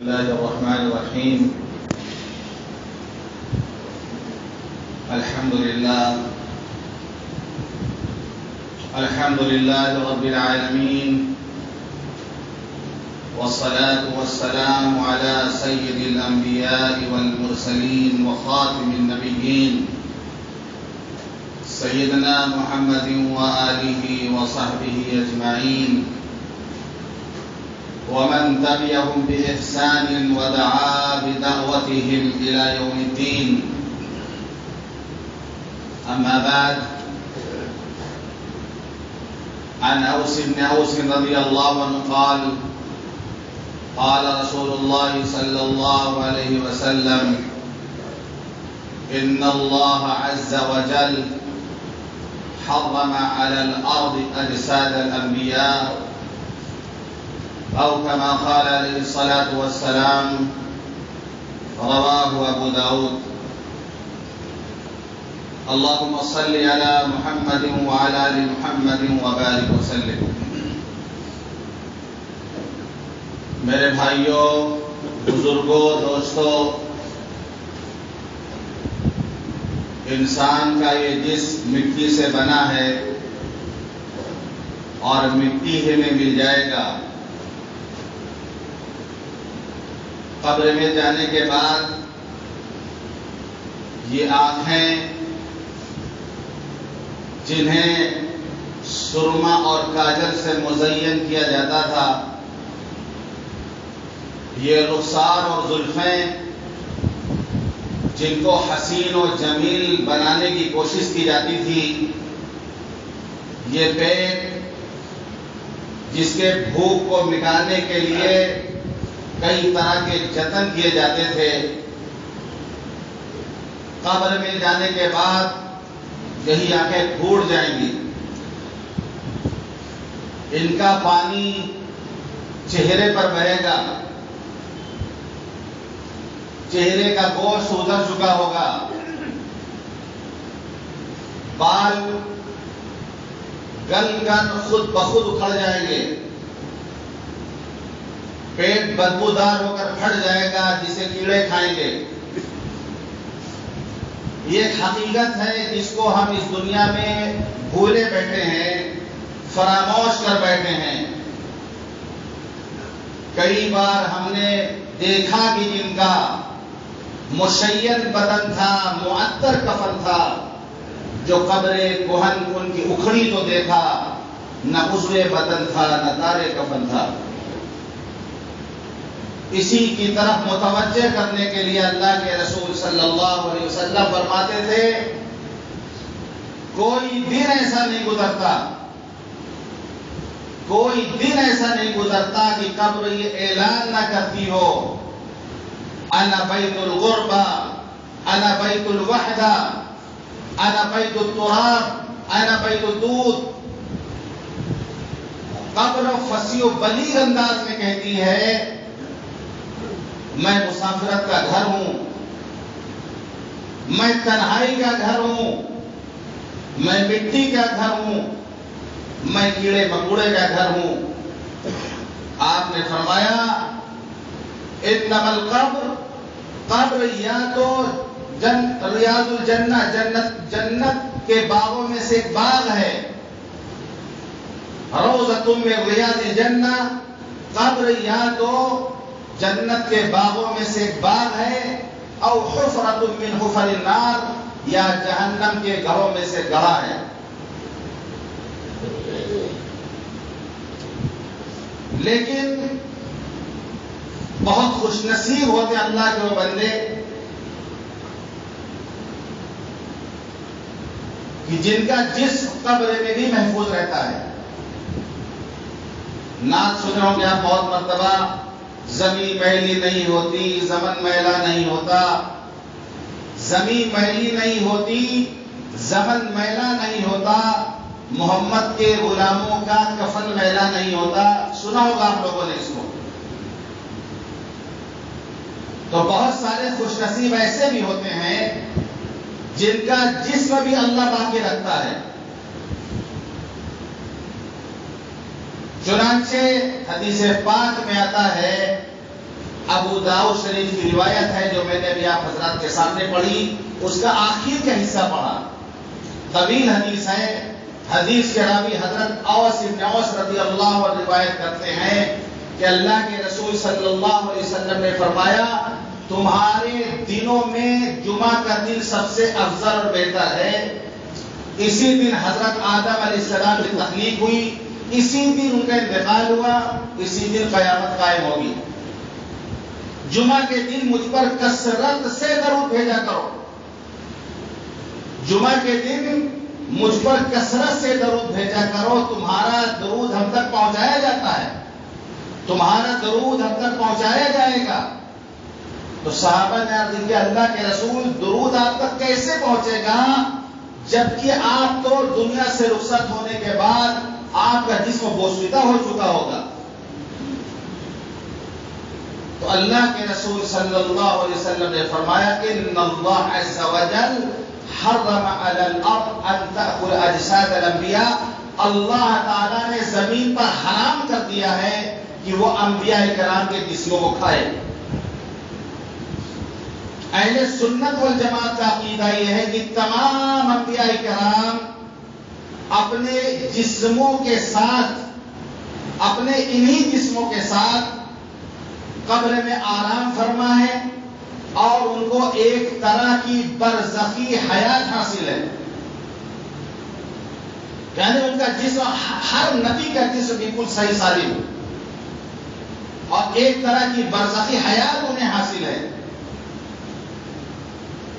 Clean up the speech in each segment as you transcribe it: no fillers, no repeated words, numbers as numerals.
الله الرحمن الرحيم. الحمد لله رب العالمين، والصلاة والسلام على سيد الأنبياء والمرسلين وخاتم النبيين سيدنا محمد وآله وصحبه أجمعين، ومن تبعهم بإحسان ودعا بدعوتهم إلى يوم الدين. أما بعد، عن أوس بن أوس رضي الله عنه قال: قال رسول الله صلى الله عليه وسلم: إن الله عز وجل حرم على الأرض أجساد الأنبياء، أو كما قال عليه الصلاة والسلام. رواه أبو داود. اللهم صل على محمد وعلى آل محمد وبارك وسلم. میرے بھائیوں، بزرگوں، دوستوں، انسان کا یہ جسم مٹی سے بنا ہے اور مٹی ہی میں مل جائے گا. قبر میں جانے کے بعد یہ آنکھیں جنہیں سرما اور کاجل سے مزین کیا جاتا تھا، یہ رخسار اور زلفیں جن کو حسین و جمیل بنانے کی کوشش کی جاتی تھی، یہ پیٹ جس کے بھوک کو مٹانے کے لیے کئی طرح کے جتن کیے جاتے تھے، قبر میں جانے کے بعد یہی آنکھیں پھوٹ جائیں گی. ان کا پانی چہرے پر بہے گا، چہرے کا گوشت ادھر چکا ہوگا، بال گل کر خود بخود اکھڑ جائیں گے، پیٹ بدبودار ہو کر پھٹ جائے گا جسے کیڑے کھائیں گے. یہ ایک حقیقت ہے جس کو ہم اس دنیا میں بھولے بیٹھے ہیں، فراموش کر بیٹھے ہیں. کئی بار ہم نے دیکھا کہ جن کا مشین بدن تھا، معطر کفن تھا، جو قبر کہن ان کی اکھڑی تو دیکھا، نہ عضو بدن تھا نہ تار کفن تھا. اسی کی طرف متوجہ کرنے کے لیے اللہ کے رسول صلی اللہ علیہ وسلم فرماتے تھے: کوئی دن ایسا نہیں گزرتا، کوئی دن ایسا نہیں گزرتا کہ قبر یہ اعلان نہ کرتی ہو: انا بیت الغربہ، انا بیت الوحدہ، انا بیت التراب، انا بیت الدود. قبر فصیح و بلیغ انداز میں کہتی ہے: میں مسافرت کا گھر ہوں، میں تنہائی کا گھر ہوں، میں مٹی کا گھر ہوں، میں کیڑے مکوڑے کا گھر ہوں. آپ نے فرمایا: انما القبر، قبر یا تو ریاض الجنہ، جنت کے باغوں میں سے ایک باغ ہے، روضۃ من ریاض الجنہ. قبر یا تو جنت کے باغوں میں سے ایک باغ ہے، او حفرۃ من حفر النار، یا جہنم کے گڑھوں میں سے گڑھا ہے. لیکن بہت خوش نصیب ہوتے اللہ کے وہ بندے کہ جن کا جسم قبر میں بھی محفوظ رہتا ہے. نعت سنے ہوں گے آپ بہت مرتبہ: زمین میلی نہیں ہوتی، زمن میلا نہیں ہوتا. زمین میلی نہیں ہوتی، زمن میلا نہیں ہوتا، محمد کے غلاموں کا کفن میلا نہیں ہوتا. سنا ہوگا آپ لوگوں نے اس کو. تو بہت سارے خوش نصیب ایسے بھی ہوتے ہیں جن کا جسم بھی اللہ باقی رکھتا ہے. چنانچہ حدیث پاک میں آتا ہے ابو داؤد شریف کی روایت ہے جو میں نے ابھی آپ حضرات کے سامنے پڑھی، اس کا آخر کا حصہ پڑھا، طویل حدیث ہے۔ حدیث کے راوی حضرت اوس بن اوس رضی اللہ عنہ روایت کرتے ہیں کہ اللہ کے رسول صلی اللہ علیہ وسلم نے فرمایا تمہارے دنوں میں جمعہ کا دن سب سے افضل اور بہتر ہے۔ اسی دن حضرت آدم علیہ السلام کی تخلیق ہوئی، اسی دن ان کا انتقال ہوا، اسی دن قیامت قائم ہوگی۔ جمعہ کے دن مجھ پر کثرت سے درود بھیجا کرو، جمعہ کے دن مجھ پر کثرت سے درود بھیجا کرو، تمہارا درود ہم تک پہنچایا جاتا ہے، تمہارا درود ہم تک پہنچایا جائے گا۔ تو صحابہ نے عرض کیا اللہ کے رسول درود آپ تک کیسے پہنچے گا جبکہ آپ تو دنیا سے رخصت ہونے کے بعد آپ کا جسم بوسیدہ ہو چکا ہوگا؟ تو اللہ کے رسول صلی اللہ علیہ وسلم نے فرمایا ان اللہ عز وجل حرم علی الارض ان تأکل اجساد الانبیاء، اللہ تعالیٰ نے زمین پر حرام کر دیا ہے کہ وہ انبیاء کرام کے جسموں کو کھائے۔ اہل سنت والجماعت کا عقیدہ یہ ہے کہ تمام انبیاء کرام اپنے جسموں کے ساتھ، اپنے انہی جسموں کے ساتھ قبر میں آرام فرما ہے اور ان کو ایک طرح کی برزخی حیات حاصل ہے، یعنی ان کا جسم، ہر نبی کا جسم بالکل صحیح سالم اور ایک طرح کی برزخی حیات انہیں حاصل ہے۔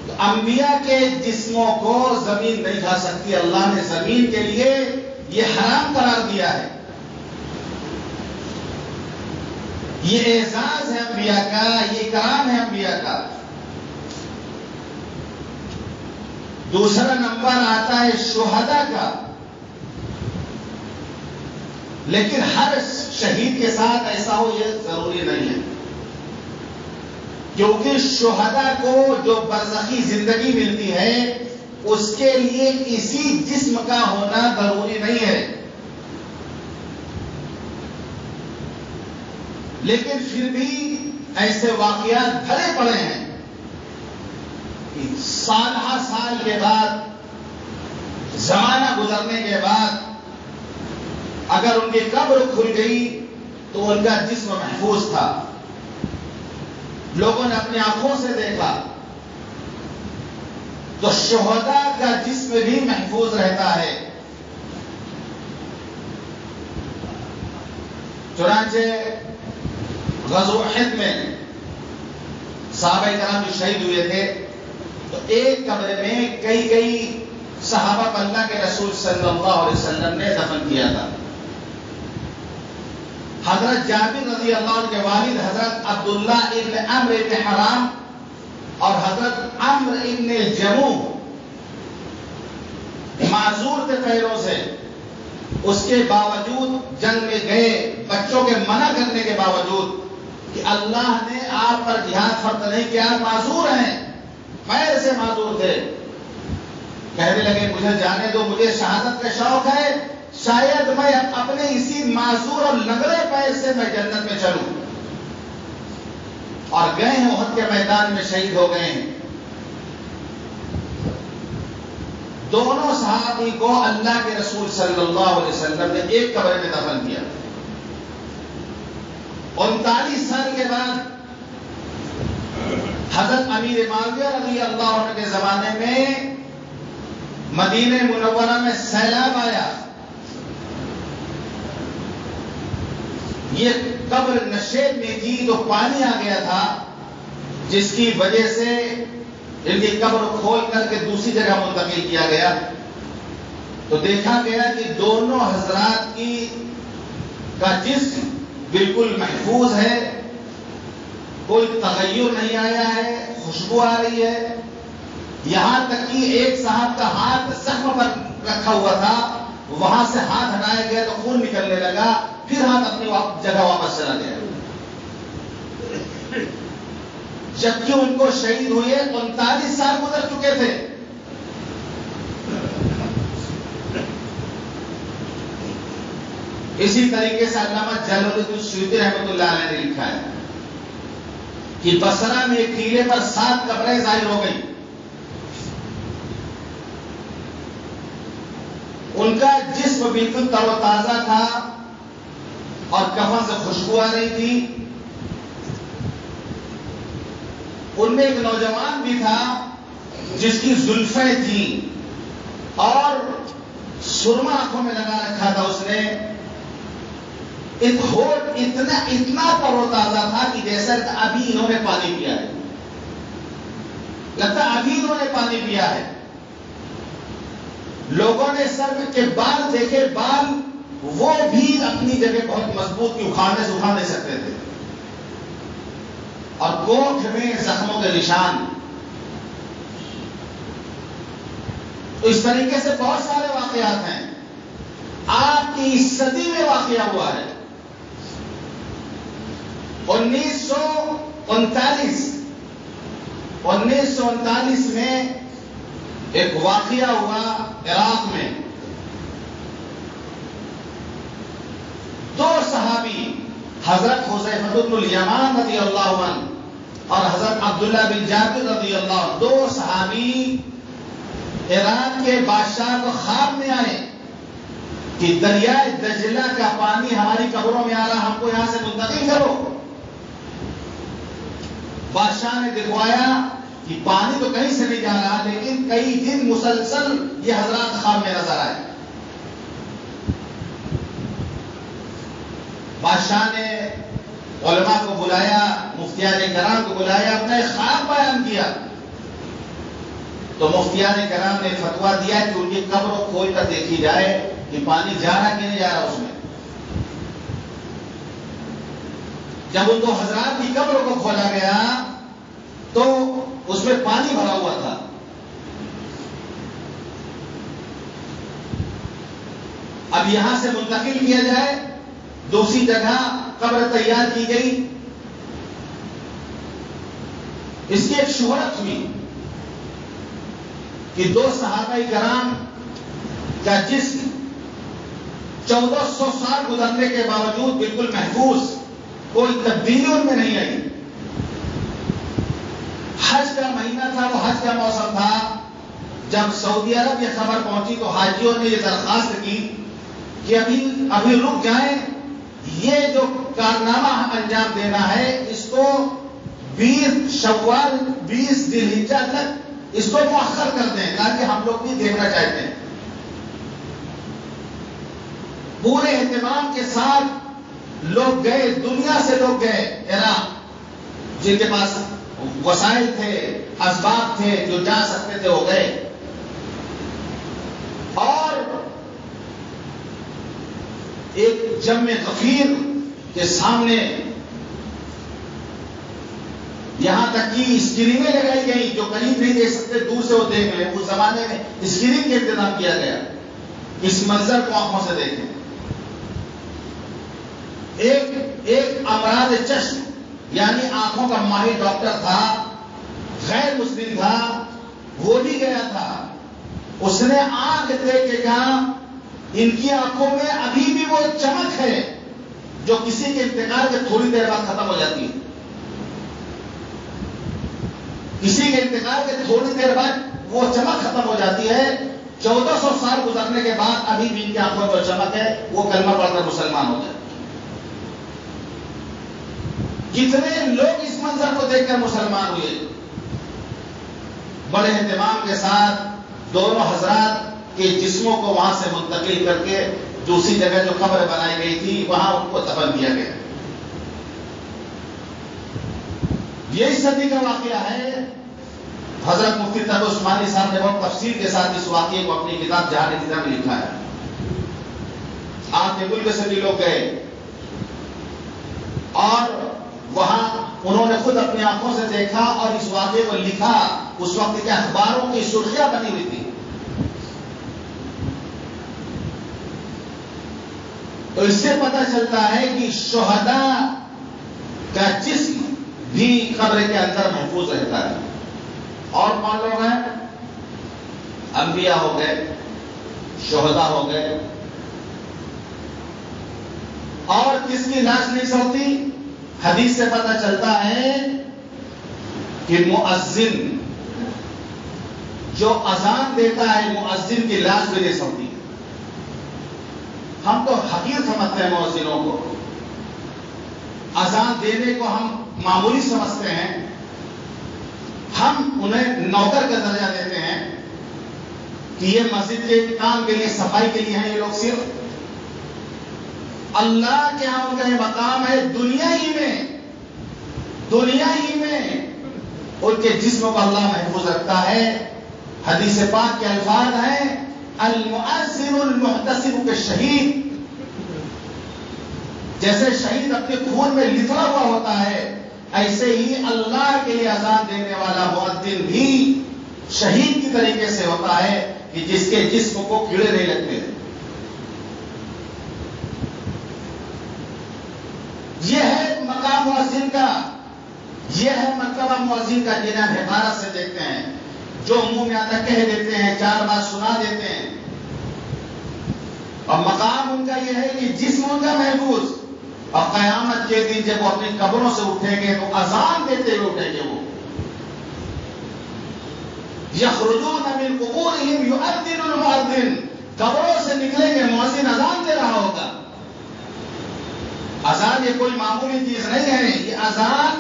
تو انبیاء کے جسموں کو زمین نہیں کھا سکتی، اللہ نے زمین کے لیے یہ حرام قرار دیا ہے۔ یہ اعزاز ہے انبیاء کا، یہ کرام ہے انبیاء کا۔ دوسرا نمبر آتا ہے شہداء کا، لیکن ہر شہید کے ساتھ ایسا ہو یہ ضروری نہیں ہے، کیونکہ شہداء کو جو برزخی زندگی ملتی ہے اس کے لیے اسی جسم کا ہونا ضروری نہیں ہے، لیکن پھر بھی ایسے واقعات بھرے پڑے ہیں کہ سال ہر سال کے بعد، زمانہ گزرنے کے بعد اگر ان کی قبر کھل گئی تو ان کا جسم محفوظ تھا، لوگوں نے اپنی آنکھوں سے دیکھا، تو شہداء کا جسم بھی محفوظ رہتا ہے۔ چنانچہ غزوہ احد میں صحابہ کرام جو شہید ہوئے تھے تو ایک قبر میں کئی صحابہ کو اللہ کے رسول صلی اللہ علیہ وسلم نے دفن کیا تھا۔ حضرت جابر رضی اللہ عنہ کے والد حضرت عبداللہ ابن عمرو ابن حرام اور حضرت عمرو ابن الجموح معذور تھے پیروں سے، اس کے باوجود جنگ میں گئے، بچوں کے منع کرنے کے باوجود کہ اللہ نے آپ پر جہاد فرض نہیں کیا، معذور ہیں، پیر سے معذور تھے، کہنے لگے مجھے جانے دو، مجھے شہادت کا شوق ہے، شاید میں اپنے اسی معذور اور لنگڑے پیر سے میں جنت میں چلوں، اور گئے ہیں احد کے میدان میں شہید ہو گئے ہیں۔ دونوں صحابی کو اللہ کے رسول صلی اللہ علیہ وسلم نے ایک قبر میں دفن کیا۔ 39 سال کے بعد حضرت امیر معاویہ رضی اللہ عنہ کے زمانے میں مدینہ منورہ میں سیلاب آیا، یہ قبر نشیب میں تھی تو پانی آ گیا تھا، جس کی وجہ سے ان کی قبر کھول کر کے دوسری جگہ منتقل کیا گیا، تو دیکھا گیا کہ دونوں حضرات کا جسم بالکل محفوظ ہے، کوئی تغیر نہیں آیا ہے، خوشبو آ رہی ہے، یہاں تک کہ ایک صاحب کا ہاتھ زخم پر رکھا ہوا تھا، وہاں سے ہاتھ ہٹایا گیا تو خون نکلنے لگا، پھر ہاتھ اپنی جگہ واپس چلا گیا، جبکہ ان کو شہید ہوئے 39 سال گزر چکے تھے۔ اسی طریقے سے علامہ جلال الدین سیوطی رحمۃ اللہ علیہ نے لکھا ہے کہ بصرہ میں ایک ٹیلے پر 7 قبریں ظاہر ہو گئی. ان کا جسم بالکل تر و تازہ تھا اور کفن سے خوشبو آ رہی تھی. ان میں ایک نوجوان بھی تھا جس کی زلفیں تھیں اور سرما آنکھوں میں لگا رکھا تھا اس نے. ایک ہونٹ اتنا تر و تازہ تھا کہ جیسا ابھی انہوں نے پانی پیا ہے. لگتا ابھی انہوں نے پانی پیا ہے. لوگوں نے سر کے بال دیکھے, بال وہ بھی اپنی جگہ بہت مضبوط کی, اکھاڑنے سے اکھاڑ نہیں سکتے تھے. اور کوکھ میں زخموں کے نشان. تو اس طریقے سے بہت سارے واقعات ہیں. آپ کی اس صدی میں واقعہ ہوا ہے. 1939 میں ایک واقعہ ہوا عراق میں. 2 صحابی حضرت حذیفہ بن الیمان رضی اللہ عنہ اور حضرت عبداللہ بن جابر رضی اللہ عنہ, 2 صحابی عراق کے بادشاہ کو خواب میں آئے کہ دریائے دجلہ کا پانی ہماری قبروں میں آ رہا, ہم کو یہاں سے منتقل کرو. بادشاہ نے دکھوایا کہ پانی تو کہیں سے نہیں جا رہا, لیکن کئی دن مسلسل یہ حضرات خواب میں نظر آئے. بادشاہ نے علماء کو بلایا, مفتیان کرام کو بلایا, اپنا ایک خواب بیان کیا. تو مفتیان کرام نے فتویٰ دیا کہ ان کی قبر کو کھول کر دیکھی جائے کہ پانی جا رہا کہ نہیں جا رہا اس میں. جب ان 2 حضرات کی قبر کو کھولا گیا تو اس میں پانی بھرا ہوا تھا. اب یہاں سے منتقل کیا جائے, دوسری جگہ قبر تیار کی گئی. اس کی ایک شہرت ہوئی کہ 2 صحابہ کرام کا جسم 1400 سال گزرنے کے باوجود بالکل محفوظ, کوئی تبدیلی ان میں نہیں آئی. حج کا مہینہ تھا, وہ حج کا موسم تھا. جب سعودی عرب یہ خبر پہنچی تو حاجیوں نے یہ درخواست کی کہ ابھی رک جائیں, یہ جو کارنامہ ہم انجام دینا ہے اس کو 20 شوال 20 ذی الحجہ تک اس کو مؤخر کر دیں, تاکہ ہم لوگ بھی دیکھنا چاہتے ہیں. پورے اہتمام کے ساتھ لوگ گئے, دنیا سے لوگ گئے عراق, جن کے پاس وسائل تھے, اسباب تھے, جو جا سکتے تھے وہ گئے. اور ایک جم غفیر کے سامنے یہاں تک کہ اسکرینیں لگائی گئی, جو قریب نہیں دیکھ سکتے دور سے وہ دیکھ لیں. اس زمانے میں اسکرین کا انتظام کیا گیا, اس منظر کو آنکھوں سے دیکھیں. ایک امراض چشم یعنی آنکھوں کا ماہر ڈاکٹر تھا, غیر مسلم تھا, وہ بھی گیا تھا. اس نے آنکھ دیکھ کے کہا ان کی آنکھوں میں ابھی بھی وہ چمک ہے جو کسی کے انتقال کے تھوڑی دیر بعد ختم ہو جاتی ہے. کسی کے انتقال کے تھوڑی دیر بعد وہ چمک ختم ہو جاتی ہے. 1400 سال گزرنے کے بعد ابھی بھی ان کی آنکھوں میں جو چمک ہے وہ کلمہ پڑھ کر مسلمان ہو جائے. کتنے لوگ اس منظر کو دیکھ کر مسلمان ہوئے. بڑے اہتمام کے ساتھ دونوں حضرات کے جسموں کو وہاں سے منتقل کر کے دوسری جگہ جو قبر بنائی گئی تھی وہاں ان کو دفن کیا گیا. یہی صدی کا واقعہ ہے. حضرت مفتی تقی عثمانی صاحب نے بہت تفصیل کے ساتھ اس واقعے کو اپنی کتاب جہان الفطر میں لکھا ہے. آپ کے ملک سے بھی لوگ گئے اور وہاں انہوں نے خود اپنی آنکھوں سے دیکھا اور اس واقعے کو لکھا. اس وقت کے اخباروں کی سرخیاں بنی ہوئی تھی. تو اس سے پتہ چلتا ہے کہ شہداء کا جسم بھی قبر کے اندر محفوظ رہتا ہے. اور کون لوگ ہیں؟ انبیاء ہو گئے, شہداء ہو گئے. اور کس کی لاش نہیں سڑتی؟ حدیث سے پتہ چلتا ہے کہ مؤذن جو اذان دیتا ہے مؤذن کی لاش بھی نہیں سنتی. ہم تو حقیر سمجھتے ہیں مؤذنوں کو، اذان دینے کو ہم معمولی سمجھتے ہیں، ہم انہیں نوکر کا درجہ دیتے ہیں کہ یہ مسجد کے کام کے لیے، صفائی کے لیے ہیں یہ لوگ. صرف اللہ کے ہاں ان کا یہ مقام ہے. دنیا ہی میں ان کے جسم کو اللہ محفوظ رکھتا ہے. حدیث پاک کے الفاظ ہیں المؤذن المحتسب کے شہید. جیسے شہید اپنے خون میں لتڑا ہوا ہوتا ہے، ایسے ہی اللہ کے لیے اذان دینے والا مؤذن بھی شہید کی طریقے سے ہوتا ہے کہ جس کے جسم کو کیڑے نہیں لگتے. یہ ہے مقام مؤذن کا، یہ ہے مرتبہ مؤذن کا جنہیں ہم حقارت سے دیکھتے ہیں. جو منہ میں آتا کہہ دیتے ہیں، 4 بار سنا دیتے ہیں. اور مقام ان کا یہ ہے کہ جسم ان کا محفوظ. اور قیامت کے دن جب وہ اپنی قبروں سے اٹھیں گے تو اذان دیتے ہوئے اٹھیں گے. وہ یخرجون من قبورہم یؤذن المؤذن، قبروں سے نکلیں گے، مؤذن اذان دے رہا ہوگا. اذان یہ کوئی معمولی چیز نہیں ہے، یہ اذان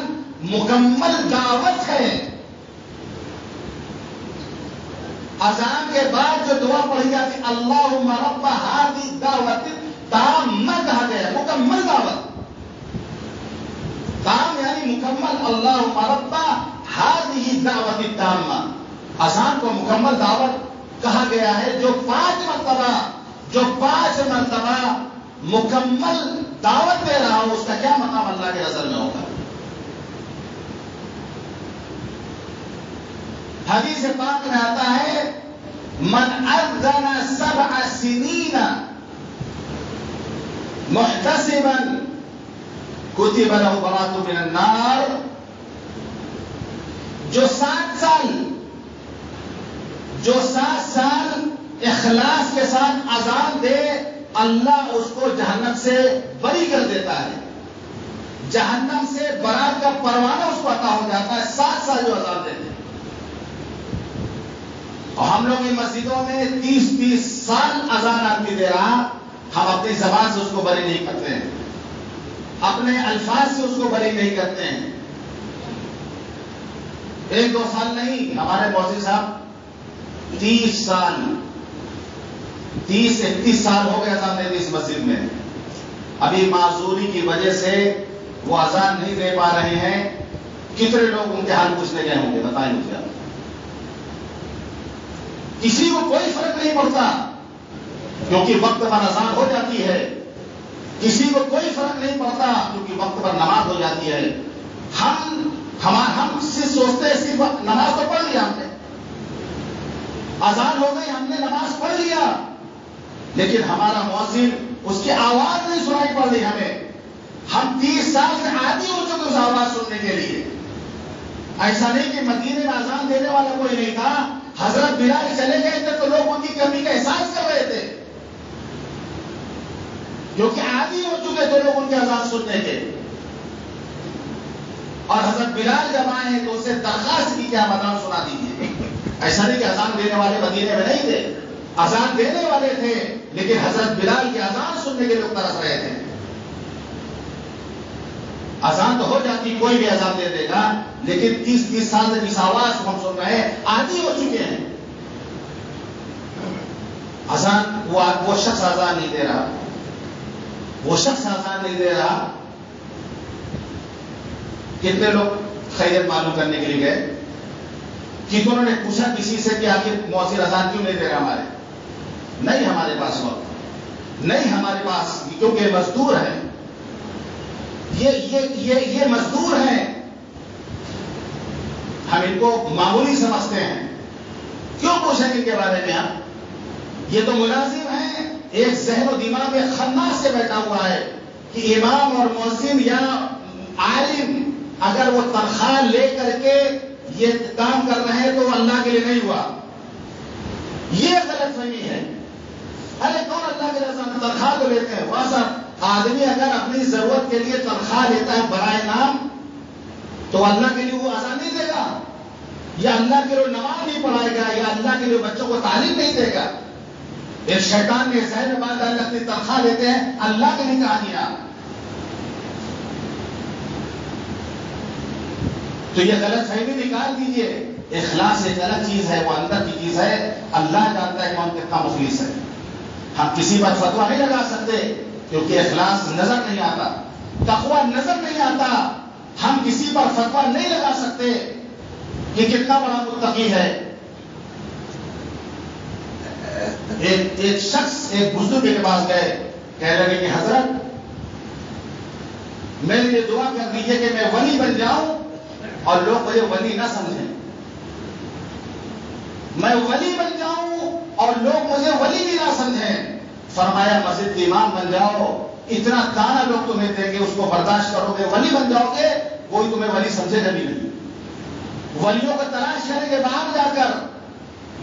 مکمل دعوت ہے. اذان کے بعد جو دعا پڑھی جاتی اللہم رب ہذہ الدعوۃ التامہ کہا گیا، مکمل دعوت. تام یعنی مکمل. اللہم رب ہذہ الدعوۃ التامہ، اذان کو مکمل دعوت کہا گیا ہے. جو 5 مرتبہ مکمل دعوت دے رہا ہو اس کا کیا مقام اللہ کے نظر میں ہوگا. حدیث پاک میں آتا ہے من اذن 7 سنین محتسبا کتب له براءۃ من النار. جو 7 سال اخلاص کے ساتھ اذان دے اللہ اس کو جہنم سے بری کر دیتا ہے. جہنم سے برات کا پروانہ اس کو عطا ہو جاتا ہے. 7 سال جو اذان دیتے ہیں. اور ہم لوگ ان مسجدوں میں 30 سال اذان آدمی دے رہا، ہم اپنی زبان سے اس کو بری نہیں کرتے ہیں، اپنے الفاظ سے اس کو بری نہیں کرتے ہیں. 1-2 سال نہیں، ہمارے مؤذن صاحب 30 سال 30-31 سال ہو گئے اذان دیتے اس مسجد میں. ابھی معذوری کی وجہ سے وہ اذان نہیں دے پا رہے ہیں. کتنے لوگ ان کے حال پوچھنے گئے ہوں گے بتائیں مجھے. کسی کو کوئی فرق نہیں پڑتا کیونکہ وقت پر اذان ہو جاتی ہے. کسی کو کوئی فرق نہیں پڑتا کیونکہ وقت پر نماز ہو جاتی ہے. ہم سے سوچتے ہیں صرف نماز تو پڑھ لیا ہم نے، اذان ہو گئی ہم نے نماز پڑھ لیا، لیکن ہمارا مؤذن اس کی آواز نہیں سنائی پڑ رہی ہمیں. ہم 30 سال سے عادی ہو چکے اس آواز سننے کے لیے. ایسا نہیں کہ مدینے میں اذان دینے والا کوئی نہیں تھا. حضرت بلال چلے گئے تھے تو لوگ ان کی کمی کا احساس کر رہے تھے کیونکہ عادی ہو چکے تھے لوگ ان کے اذان سننے کے. اور حضرت بلال جب آئے تو اسے درخواست کی کہ آپ اذان سنا دیجیے. ایسا نہیں کہ اذان دینے والے مدینے میں نہیں تھے، اذان دینے والے تھے، لیکن حضرت بلال کی اذان سننے کے لوگ ترس رہے تھے. اذان تو ہو جاتی، کوئی بھی اذان دے دے گا، لیکن 30 سال سے جس آواز کو ہم سن رہے ہیں عادی ہو چکے ہیں. اذان وہ شخص اذان نہیں دے رہا، وہ شخص اذان نہیں دے رہا. کتنے لوگ خیریت معلوم کرنے کے لیے گئے، کتنوں نے پوچھا کسی سے کہ آخر مؤذن اذان کیوں نہیں دے رہا ہمارے. نہیں ہمارے پاس وقت نہیں، ہمارے پاس کیونکہ مزدور ہیں، یہ مزدور ہیں، ہم ان کو معمولی سمجھتے ہیں. کیوں پوچھیں ان کے بارے میں؟ یہ تو ملازم ہیں. ایک ذہن و دماغ میں خناس سے بیٹھا ہوا ہے کہ امام اور مؤذن یا عالم اگر وہ تنخواہ لے کر کے یہ کام کر رہے ہیں تو اللہ کے لیے نہیں ہوا. یہ غلط فہمی ہے. ارے کون اللہ کے لیے تنخواہ کو لیتے ہیں؟ وہاں صاحب آدمی اگر اپنی ضرورت کے لیے تنخواہ لیتا ہے برائے نام تو اللہ کے لیے وہ اذان نہیں دے گا، یا اللہ کے لیے نماز نہیں پڑھائے گا، یا اللہ کے لیے بچوں کو تعلیم نہیں دے گا؟ ایک شیطان نے ذہن میں بات ڈال اپنی تنخواہ لیتے ہیں اللہ کے لیے کہانیاں. تو یہ غلط فہمی نکال دیجئے. اخلاص ایک الگ چیز ہے، وہ اندر کی چیز ہے. اللہ جانتا ہے کون کتنا مخلص ہے. ہم کسی پر فتویٰ نہیں لگا سکتے کیونکہ اخلاص نظر نہیں آتا، تقویٰ نظر نہیں آتا. ہم کسی پر فتویٰ نہیں لگا سکتے کہ کتنا بڑا متقی ہے. ایک شخص ایک بزرگ کے پاس گئے، کہنے لگے کہ حضرت میرے لیے دعا کر دیجیے کہ میں ولی بن جاؤں اور لوگ مجھے ولی نہ سمجھیں. میں ولی بن جاؤں اور لوگ مجھے ولی بھی نہ سمجھیں. فرمایا مسجد کے امام بن جاؤ، اتنا تانا لوگ تمہیں دیں گے اس کو برداشت کرو گے، ولی بن جاؤ گے، کوئی تمہیں ولی سمجھے گا بھی نہیں. ولیوں کو تلاش کریں گے، باہر جا کر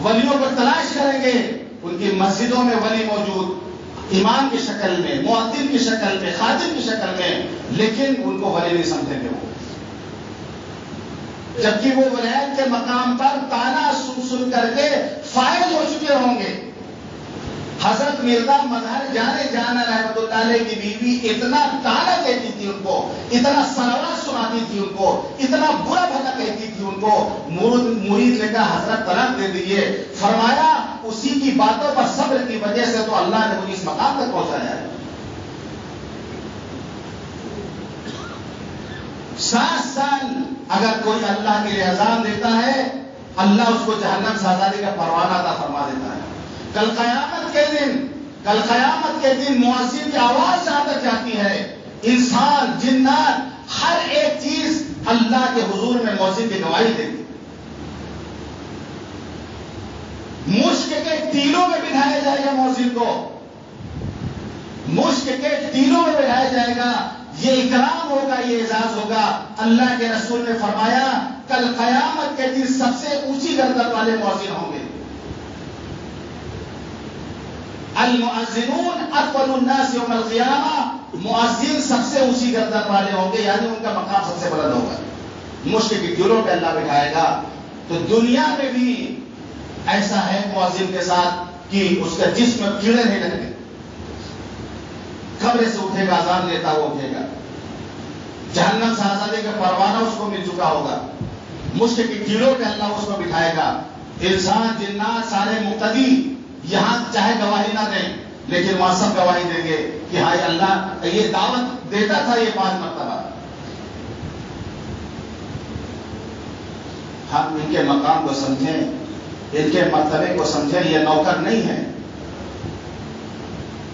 ولیوں کو تلاش کریں گے. ان کی مسجدوں میں ولی موجود، امام کی شکل میں، مؤذن کی شکل میں، خادم کی شکل میں، لیکن ان کو ولی نہیں سمجھیں گے وہ. جبکہ وہ ولایت کے مقام پر تانا سن سن کر کے فائز ہو چکے ہوں گے. حضرت مرزا مظہر جانے جانا رحمت اللہ علیہ کی بیوی اتنا تانا کہتی تھی ان کو، اتنا صلوات سناتی تھی ان کو، اتنا برا بھلا کہتی تھی ان کو. مرید نے کہا حضرت طلاق دے دیجیے. فرمایا اسی کی باتوں پر صبر کی وجہ سے تو اللہ نے مجھے اس مقام تک پہنچایا ہے. 7 سال اگر کوئی اللہ کے لیے اذان دیتا ہے، اللہ اس کو جہنم سے آزادی کا پروانہ عطا فرما دیتا ہے. کل قیامت کے دن مؤذن کی آواز جہاں تک جاتی ہے، انسان جنات ہر ایک چیز اللہ کے حضور میں مؤذن کی گواہی دے گی. مشک کے تیلوں میں بٹھایا جائے گا مؤذن کو، مشک کے تیلوں میں بٹھایا جائے گا. یہ اکرام ہوگا، یہ اعزاز ہوگا. اللہ کے رسول نے فرمایا کل قیامت کے دن سب سے اونچی گردن والے مؤذن ہوں گے. المؤذنون اطول الناس یوم القیامہ، مؤذن سب سے اونچی گردن والے ہوں گے، یعنی ان کا مقام سب سے بلند ہوگا. مشک کی تیلوں پہ اللہ بٹھائے گا. تو دنیا میں بھی ایسا ہے مؤذن کے ساتھ کہ اس کا جسم کیڑے نہیں لگتے. قبر سے اٹھے گا، اذان دیتا ہوا اٹھے گا. جہنم سے آزادی کا پروانہ اس کو مل چکا ہوگا. مشک کی کیڑوں پہ اللہ اس کو بٹھائے گا. انسان جنات سارے مقتدی یہاں چاہے گواہی نہ دیں، لیکن وہاں سب گواہی دیں گے کہ ہائے اللہ یہ دعوت دیتا تھا یہ 5 مرتبہ. ہم ان کے مقام کو سمجھیں، ان کے مرتبے کو سمجھیں. یہ نوکر نہیں ہے،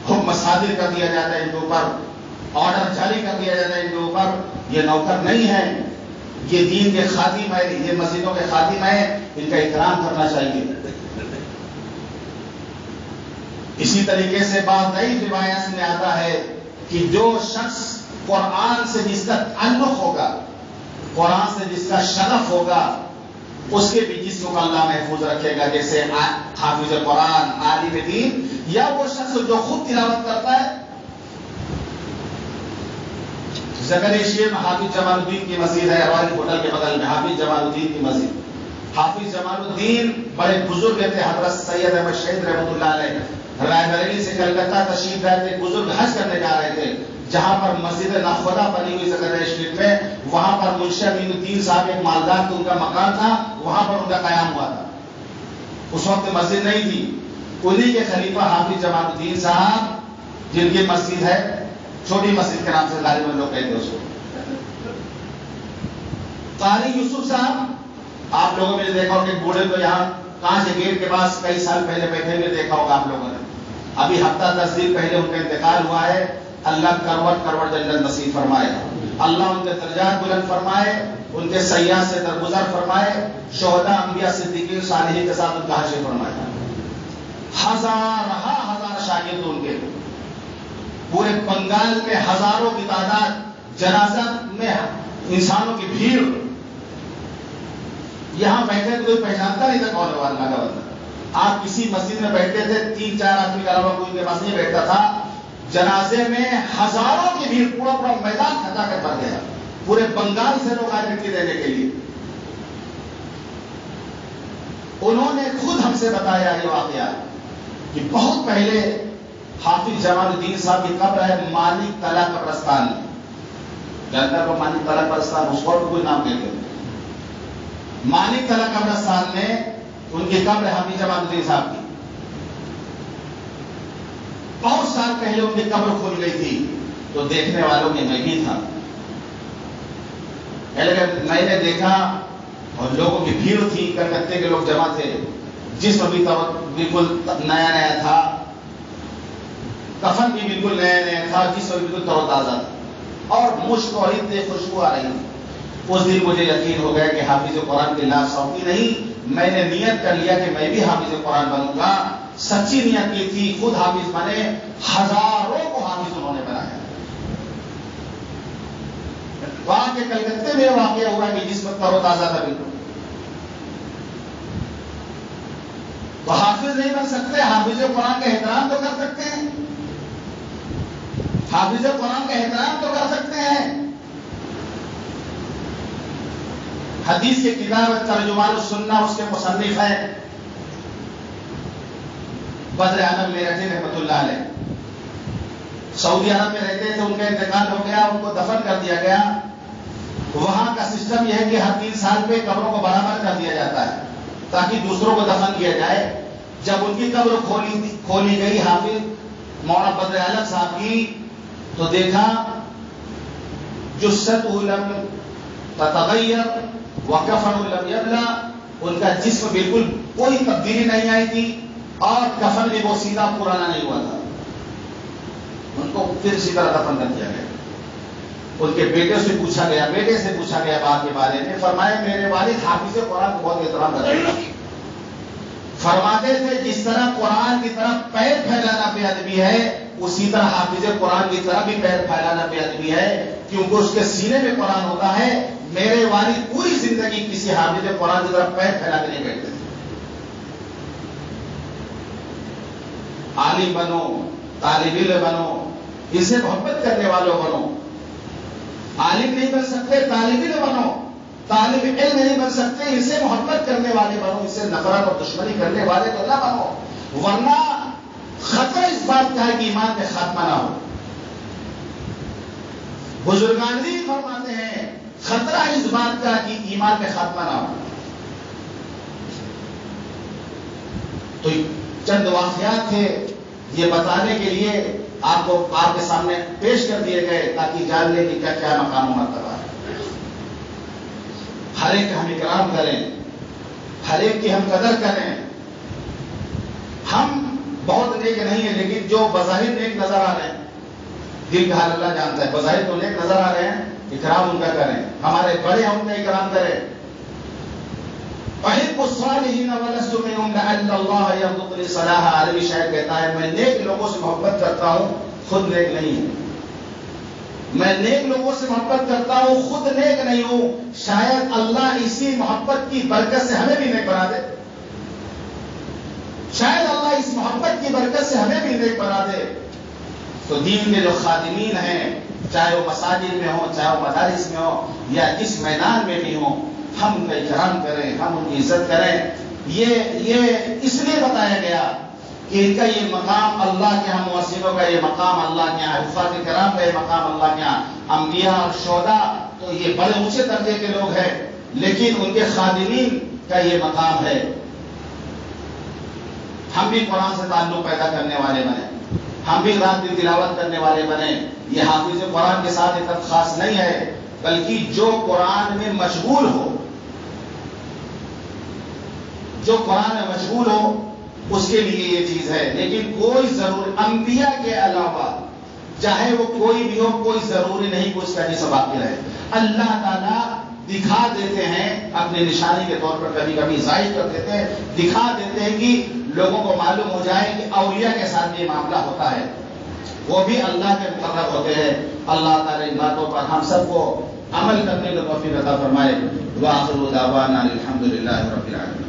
حکم صادر کر دیا جاتا ہے ان کے اوپر، آرڈر جاری کر دیا جاتا ہے ان کے اوپر. یہ نوکر نہیں ہے، یہ دین کے خادم ہے، یہ مسجدوں کے خادم ہے. ان کا احترام کرنا چاہیے. اسی طریقے سے بعض نئی روایات میں آتا ہے کہ جو شخص قرآن سے جس کا تعلق ہوگا، قرآن سے جس کا شغف ہوگا، اس کے بھی جسم کو اللہ محفوظ رکھے گا. جیسے حافظ قرآن، عالم دین، یا وہ شخص جو خود تلاوت کرتا ہے. زکریا شیخ میں حافظ جمال الدین کی مسجد ہے، روانی ہوٹل کے بغل میں حافظ جمال الدین کی مسجد. حافظ جمال الدین بڑے بزرگ تھے. حضرت سید احمد شہید رحمۃ اللہ علیہ رائے بریلی سے کلکتہ تشریف لائے تھے. بزرگ حج کرنے جا رہے تھے. جہاں پر مسجد نخودا بنی ہوئی زکریا اسٹریٹ میں، وہاں پر منشی امین الدین صاحب ایک مالدار تھے، ان کا مکان تھا، وہاں پر ان کا قیام ہوا تھا. اس وقت مسجد نہیں تھی. انہی کے خلیفہ حافظ جمال الدین صاحب، جن کی مسجد ہے چھوٹی مسجد کے نام سے غالباً لوگ کہتے ہیں اس کو، قاری یوسف صاحب. آپ لوگوں نے دیکھا ہوگا کہ بوڑھے کو یہاں کانچ گیٹ کے پاس کئی سال پہلے بیٹھے ہوئے دیکھا ہوگا آپ لوگوں نے. ابھی ہفتہ 10 دن پہلے ان کا انتقال ہوا ہے. اللہ کروڑ جنت نصیب فرمائے، اللہ ان کے درجات بلند فرمائے، ان کے سیاح سے درگزر فرمائے، شہداء، انبیاء، صدیقین، صالحین کے ساتھ ان کا حشر فرمائے. ہزار شاگرد ان کے، پورے بنگال میں ہزاروں کی تعداد، جنازہ میں انسانوں کی بھیڑ. یہاں بیٹھے تو کوئی پہچانتا نہیں تھا کون ہے اللہ کا بندہ. آپ کسی مسجد میں بیٹھتے تھے، 3-4 آدمی کے علاوہ کوئی کے پاس نہیں بیٹھتا تھا. جنازے میں ہزاروں کی بھیڑ، پورا میدان کھٹا کر بھر گیا. پورے بنگال سے لوگ آئے مٹی دینے کے لیے. انہوں نے خود ہم سے بتایا یہ واقعہ کہ بہت پہلے حافظ جمال الدین صاحب کی قبر ہے مانک تلا قبرستان میں. جانتا کو مانک تلا قبرستان اس کو کوئی نام دیتے ہیں. مانک تلا قبرستان میں ان کی قبر ہے حافظ جمال الدین صاحب کی. بہت سال پہلے ان کی قبر کھل گئی تھی تو دیکھنے والوں میں میں بھی تھا. میں نے دیکھا اور لوگوں کی بھیڑ تھی, کلکتے کے لوگ جمع تھے. جسم بھی بالکل نیا نیا تھا, کفن بھی بالکل نیا نیا تھا, جسم بھی بالکل تر و تازہ تھا اور مشک اور اتنے خوشبو آ رہی تھی. اس دن مجھے یقین ہو گیا کہ حافظ قرآن کی لاش سونپی نہیں. میں نے نیت کر لیا کہ میں بھی حافظ قرآن بنوں گا. سچی نیت کی تھی, خود حافظ بنے, ہزاروں کو حافظ انہوں نے بنایا. وہاں کے کلکتے میں واقعہ ہوا کہ جس وقت تر و تازہ تھا بالکل. تو حافظ نہیں بن سکتے, حافظ قرآن کا احترام تو کر سکتے ہیں. حافظ قرآن کا احترام تو کر سکتے ہیں. حدیث کی کتاب ترجمان السنہ اس کے مصنف ہیں بدر عالم میرٹھی رحمۃ اللہ علیہ. سعودی عرب میں رہتے تھے, ان کا انتقال ہو گیا, ان کو دفن کر دیا گیا. وہاں کا سسٹم یہ ہے کہ ہر 3 سال پہ قبروں کو برابر کر دیا جاتا ہے تاکہ دوسروں کو دفن کیا جائے. جب ان کی قبر کھولی گئی حافظ مولانا بدر عالم صاحب کی, تو دیکھا جثته لم تتغیر وکفن لم یبلا, ان کا جسم بالکل کوئی تبدیلی نہیں آئی تھی اور کفن بھی وہ سیدھا پرانا نہیں ہوا تھا. ان کو پھر اسی طرح دفن کر دیا گیا. ان کے بیٹے سے پوچھا گیا بات کے بارے میں. فرمایا میرے والد حافظ قرآن کو بہت احترام کرتے تھے. فرماتے تھے جس طرح قرآن کی طرف پیر پھیلانا بے ادبی ہے, اسی طرح حافظ قرآن کی طرف بھی پیر پھیلانا بے ادبی ہے, کیونکہ اس کے سینے میں قرآن ہوتا ہے. میرے والد پوری زندگی کسی حافظ قرآن کی طرف پیر پھیلا کے نہیں بیٹھتے تھے. عالم بنو, طالب علم بنو, اسے محبت کرنے والوں بنو. عالم نہیں بن سکتے, طالب علم بنو. طالب علم نہیں بن سکتے, اسے محبت کرنے والے بنو. اسے نفرت اور دشمنی کرنے والے تو نہ بنو, ورنہ خطرہ اس بات کا ہے کہ ایمان میں خاتمہ نہ ہو. بزرگان بھی فرماتے ہیں خطرہ اس بات کا کہ ایمان میں خاتمہ نہ ہو. تو چند واقعات تھے یہ بتانے کے لیے آپ کو آپ کے سامنے پیش کر دیے گئے تاکہ جان لیں کہ کیا کیا مقام و مرتبہ ہے. ہر ایک کا ہم اکرام کریں, ہر ایک کی ہم قدر کریں. ہم بہت نیک نہیں ہیں, لیکن جو بظاہر نیک نظر آ رہے ہیں, دل کا حال اللہ جانتا ہے, بظاہر تو نیک نظر آ رہے ہیں, اکرام ان کا کریں. ہمارے بڑے ہیں ان کا اکرام کریں. احب الصالحین ولست منهم لعل اللہ یرزق لی صلاحا. عربی شاعر کہتا ہے میں نیک لوگوں سے محبت کرتا ہوں, خود نیک نہیں ہوں. میں نیک لوگوں سے محبت کرتا ہوں, خود نیک نہیں ہوں. شاید اللہ اسی محبت کی برکت سے ہمیں بھی نیک بنا دے. شاید اللہ اس محبت کی برکت سے ہمیں بھی نیک بنا دے. تو دین کے جو خادمین ہیں, چاہے وہ مساجد میں ہوں, چاہے وہ مدارس میں ہوں, یا جس میدان میں بھی ہوں, ہم ان کا احترام کریں, ہم ان کی عزت کریں. یہ اس لیے بتایا گیا کہ ان کا یہ مقام اللہ کے ہاں, مؤذنوں کا یہ مقام اللہ کے ہاں, حفاظ کرام کا یہ مقام اللہ کے ہاں, انبیاء اور شہداء تو یہ بڑے اونچے درجے کے لوگ ہیں, لیکن ان کے خادمین کا یہ مقام ہے. ہم بھی قرآن سے تعلق پیدا کرنے والے بنے, ہم بھی رات دن تلاوت کرنے والے بنے. یہ حافظ قرآن کے ساتھ ایک خاص نہیں ہے, بلکہ جو قرآن میں مشغول ہو, جو قرآن میں مشغول ہو اس کے لیے یہ چیز ہے. لیکن کوئی ضروری انبیاء کے علاوہ چاہے وہ کوئی بھی ہو, کوئی ضروری نہیں کہ اس کا جسم باقی رہے. اللہ تعالیٰ دکھا دیتے ہیں اپنی نشانی کے طور پر, کبھی کبھی ظاہر کر دیتے ہیں, دکھا دیتے ہیں کہ لوگوں کو معلوم ہو جائے کہ اولیاء کے ساتھ یہ معاملہ ہوتا ہے, وہ بھی اللہ کے مقرر ہوتے ہیں. اللہ تعالیٰ ان باتوں پر ہم سب کو عمل کرنے کا توفیق عطا فرمائے. وآخر دعوانا الحمدللہ رب العالمین.